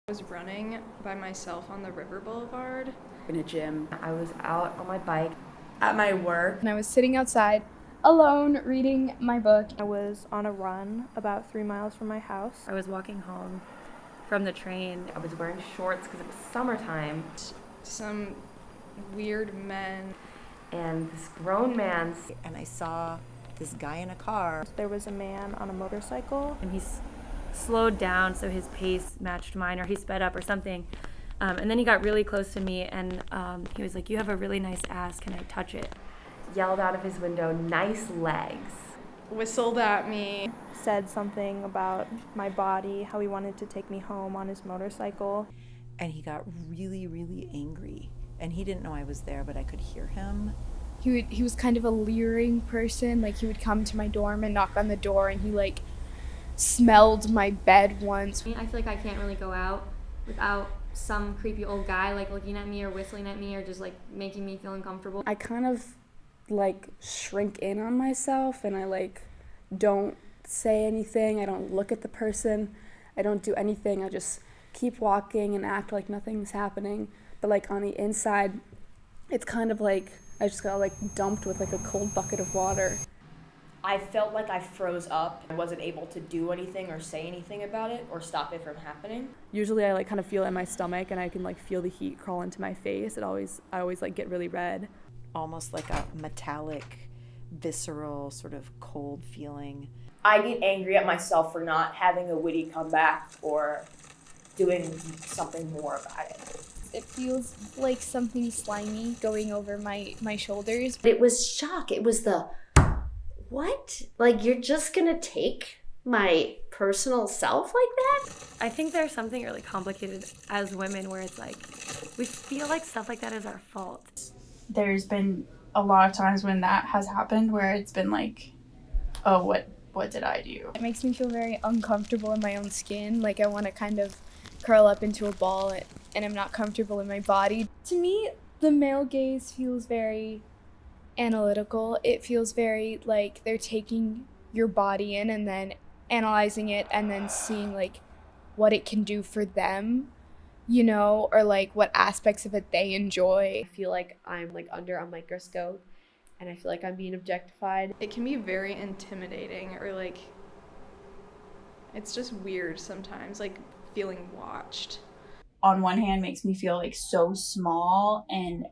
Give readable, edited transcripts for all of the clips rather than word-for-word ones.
I was running by myself on the river boulevard. In a gym. I was out on my bike. At my work. And I was sitting outside alone reading my book. I was on a run about 3 miles from my house. I was walking home from the train. I was wearing shorts because it was summertime. Some weird men. And this grown man. And I saw this guy in a car. There was a man on a motorcycle. And he slowed down so his pace matched mine, or he sped up or something. And then he got really close to me, and he was like, "You have a really nice ass, can I touch it?" Yelled out of his window, "Nice legs." Whistled at me. Said something about my body, how he wanted to take me home on his motorcycle. And he got really, really angry. And he didn't know I was there, but I could hear him. He was kind of a leering person. Like, he would come to my dorm and knock on the door, and he like smelled my bed once. I feel like I can't really go out without some creepy old guy like looking at me or whistling at me or just like making me feel uncomfortable. I kind of like shrink in on myself, and I like don't say anything. I don't look at the person. I don't do anything. I just keep walking and act like nothing's happening. But like on the inside, it's kind of like I just got like dumped with like a cold bucket of water. I felt like I froze up. I wasn't able to do anything or say anything about it or stop it from happening. Usually I like kind of feel it in my stomach, and I can like feel the heat crawl into my face. I always like get really red. Almost like a metallic, visceral, sort of cold feeling. I get angry at myself for not having a witty comeback or doing something more about it. It feels like something slimy going over my shoulders. It was shock. It was the, what? Like, you're just gonna take my personal self like that? I think there's something really complicated as women where it's like, we feel like stuff like that is our fault. There's been a lot of times when that has happened where it's been like, oh, what did I do? It makes me feel very uncomfortable in my own skin. Like, I want to kind of curl up into a ball, and I'm not comfortable in my body. To me, the male gaze feels very analytical. It feels very like they're taking your body in and then analyzing it and then seeing like what it can do for them, you know, or like what aspects of it they enjoy. I feel like I'm like under a microscope, and I feel like I'm being objectified. It can be very intimidating, or like it's just weird sometimes, like feeling watched. On one hand, makes me feel like so small and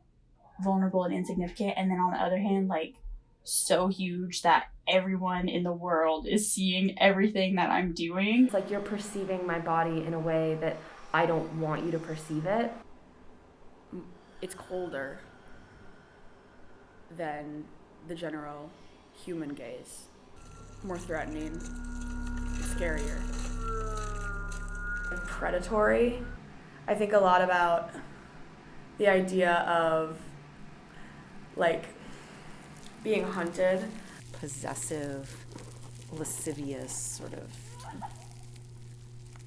vulnerable and insignificant, and then on the other hand, like so huge that everyone in the world is seeing everything that I'm doing. It's like you're perceiving my body in a way that I don't want you to perceive it. It's colder than the general human gaze. More threatening, scarier. Predatory. I think a lot about the idea of like being hunted. Possessive, lascivious, sort of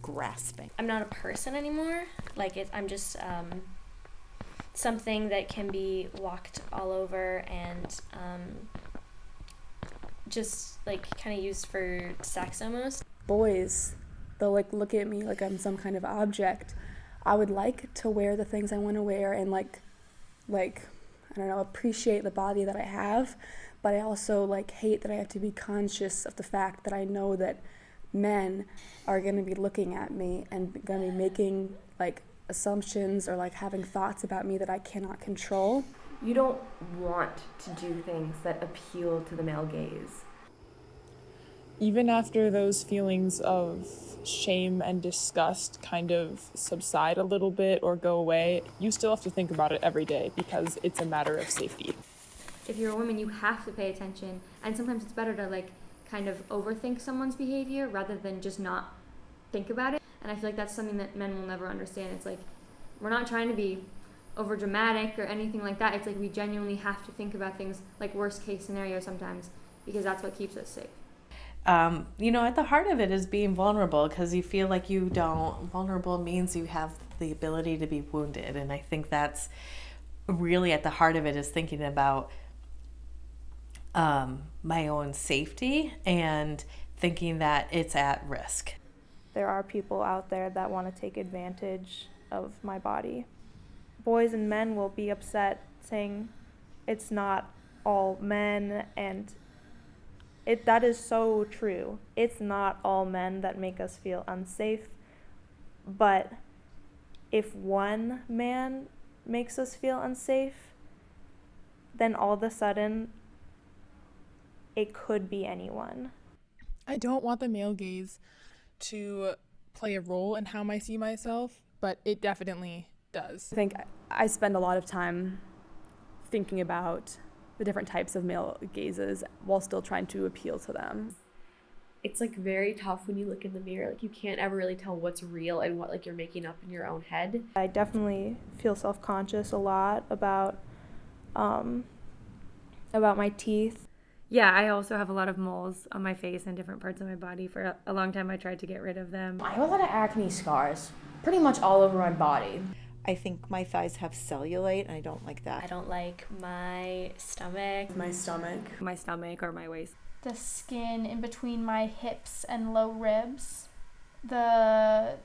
grasping. I'm not a person anymore. Like I'm just something that can be walked all over and just like kind of used for sex almost. Boys, they'll like look at me like I'm some kind of object. I would like to wear the things I want to wear and like I don't know, appreciate the body that I have, but I also like hate that I have to be conscious of the fact that I know that men are going to be looking at me and going to be making like assumptions or like having thoughts about me that I cannot control. You don't want to do things that appeal to the male gaze. Even after those feelings of shame and disgust kind of subside a little bit or go away, you still have to think about it every day because it's a matter of safety. If you're a woman, you have to pay attention, and sometimes it's better to like kind of overthink someone's behavior rather than just not think about it. And I feel like that's something that men will never understand. It's like we're not trying to be over dramatic or anything like that. It's like we genuinely have to think about things like worst case scenario sometimes, because that's what keeps us safe. At the heart of it is being vulnerable, because you feel like you don't. Vulnerable means you have the ability to be wounded. And I think that's really at the heart of it, is thinking about my own safety and thinking that it's at risk. there are people out there that want to take advantage of my body. Boys and men will be upset saying it's not all men, and that is so true. It's not all men that make us feel unsafe, but if one man makes us feel unsafe, then all of a sudden it could be anyone. I don't want the male gaze to play a role in how I see myself, but it definitely does. I think I spend a lot of time thinking about the different types of male gazes while still trying to appeal to them. It's like very tough when you look in the mirror. Like you can't ever really tell what's real and what like you're making up in your own head. I definitely feel self-conscious a lot about my teeth. Yeah, I also have a lot of moles on my face and different parts of my body. For a long time, I tried to get rid of them. I have a lot of acne scars, pretty much all over my body. I think my thighs have cellulite, and I don't like that. I don't like my stomach. My stomach or my waist. The skin in between my hips and low ribs. The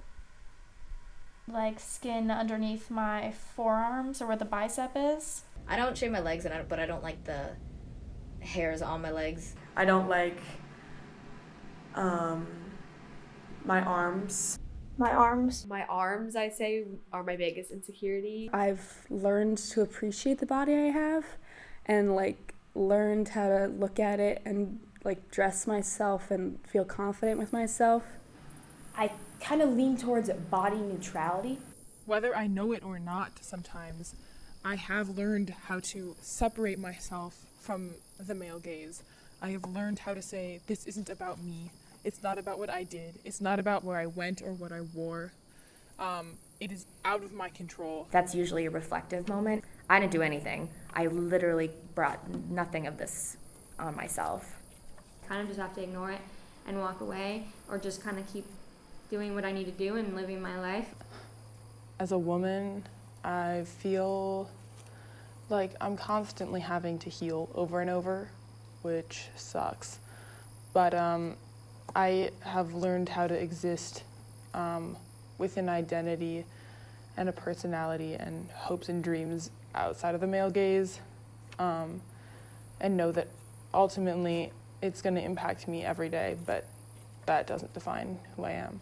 skin underneath my forearms or where the bicep is. I don't shave my legs, but I don't like the hairs on my legs. I don't like my arms. My arms, I say, are my biggest insecurity. I've learned to appreciate the body I have and learned how to look at it and dress myself and feel confident with myself. I kind of lean towards body neutrality. Whether I know it or not, sometimes I have learned how to separate myself from the male gaze. I have learned how to say, this isn't about me. It's not about what I did. It's not about where I went or what I wore. It is out of my control. That's usually a reflective moment. I didn't do anything. I literally brought nothing of this on myself. Kind of just have to ignore it and walk away, or just kind of keep doing what I need to do and living my life. As a woman, I feel like I'm constantly having to heal over and over, which sucks. But I have learned how to exist with an identity and a personality and hopes and dreams outside of the male gaze, and know that ultimately it's going to impact me every day, but that doesn't define who I am.